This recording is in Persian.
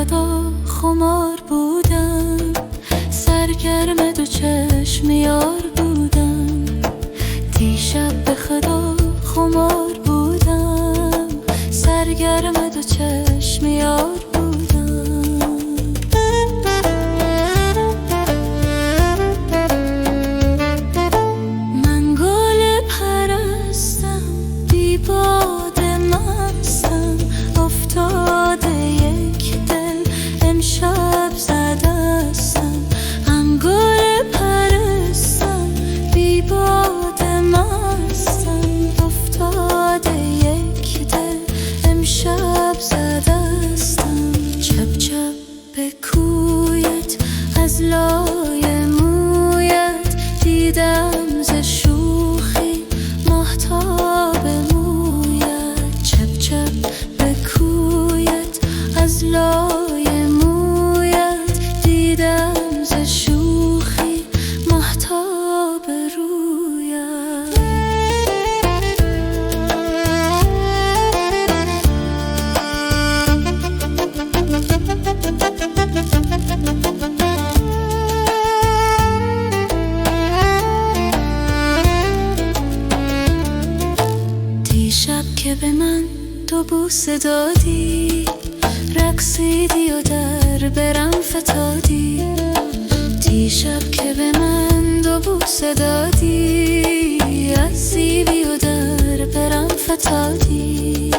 خدا خمار بودم، سرگرم دو چشم یار بودم. دیشب به خدا خمار بودم، سرگرم دو چشم یار بودم. من گل پرستم، بی باد مستم، افتاده یک دل امشب زدستم. من گل پرستم، بی باد مستم، افتاده یک دل امشب زدستم. چپ چپ به کویت از لای مویت، دیدم ز شوخی ماهتاب مویت. چپ چپ به کویت از لای مویت، دیدم ز شوخی ماهتاب رویت. دیشب که به من تو بوسه دادی، رقصیدی و در برم فتادی. دیشب که به من دو بوسه دادی، از زیبی و در برم فتادی.